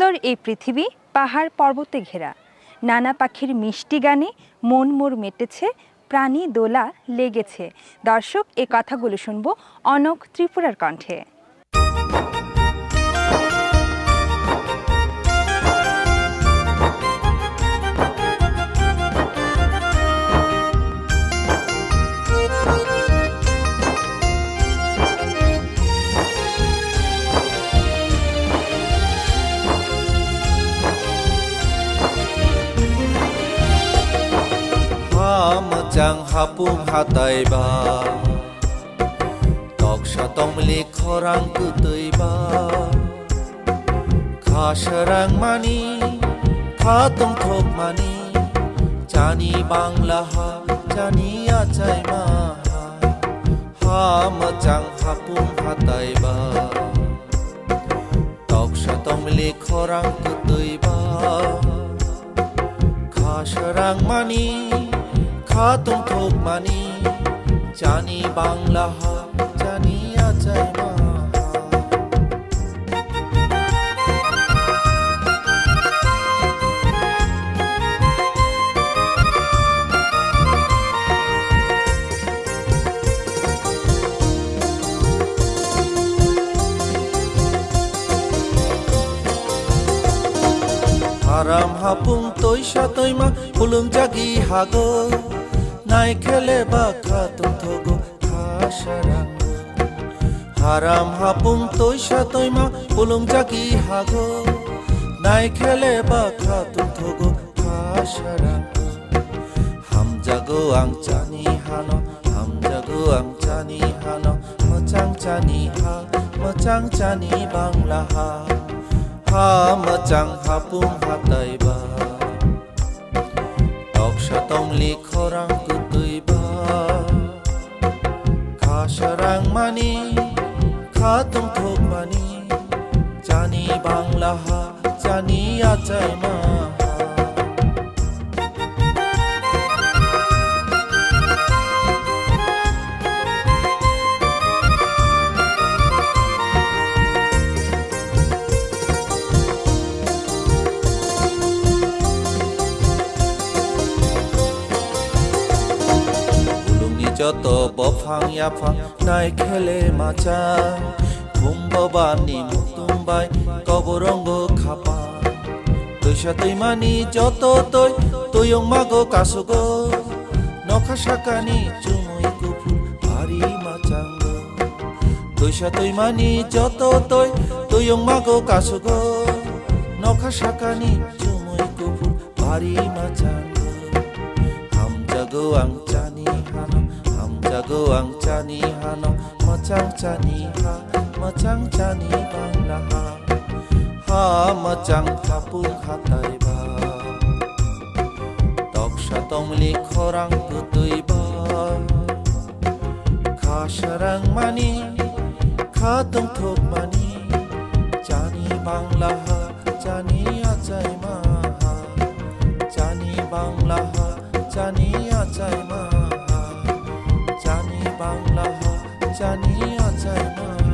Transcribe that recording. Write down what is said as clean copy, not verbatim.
সুন্দর এই পৃথিবী পাহাড় পর্বতে ঘেরা, নানা পাখির মিষ্টি গানে মন মোর মেটেছে, প্রাণী দোলা লেগেছে। দর্শক, এই কথাগুলো শুনবো অনক ত্রিপুরার কণ্ঠে। Macang hapung hatai ba Tok satong milik khorang kutui ba Kha sarang mani Kha tong thok mani Chani bangla ha Chani achai ma Ha macang hapung hatai ba Tok satong milik khorang kutui ba Kha sarang mani Khatum থোক মানি জানি বাংলা হা জানি আচাই মা হারাম হাপুং তৈসা তৈমা হুলুম জাগি Hago নাই খেলে বা খাতুম থগো খাসারাং হারাম হাপুং তৈসা তৈমা হুলুম জাগি হাগো নাই খেলে বা খাতুম থগো খাসারাং হাম জাগো আং চানি হানো হাম জাগো আং চানি হানো মচাং চানি হা মচাং চানি বাংলা হা হা মচাং হাপুং হাতাই বা Satong likhorang kutui ba Kha sarang mani Kha tung thok mani Jani bangla ha Jani achai ma যত বফাং ইয়াফাং নাই খেলে মাচা কুম্ভবানি মুতুম্বাই কবরঙ্গ খাপা তৈসা তৈমানি যত তৈ তৈয়ং মাগো কাসুগো নখা শাকানি চুমুই কুফুল ভারী মাচাঙ্গ তৈসা তৈমানি যত তৈ তৈয়ং মাগো কাসুগো নখা শাকানি চুমুই কুফুল ভারী মাচাঙ্গ হাম জাগো আং চানি হানো jago ang chani hano machang chani ha machang chani bangla ha ha machang hapung hatai ba tok satong likhorang kutui ba kha sarang mani kha tong thok mani chani bangla ha chani achai ma ha chani bangla ha chani achai ma জানি বাংলা জানি আচাই মা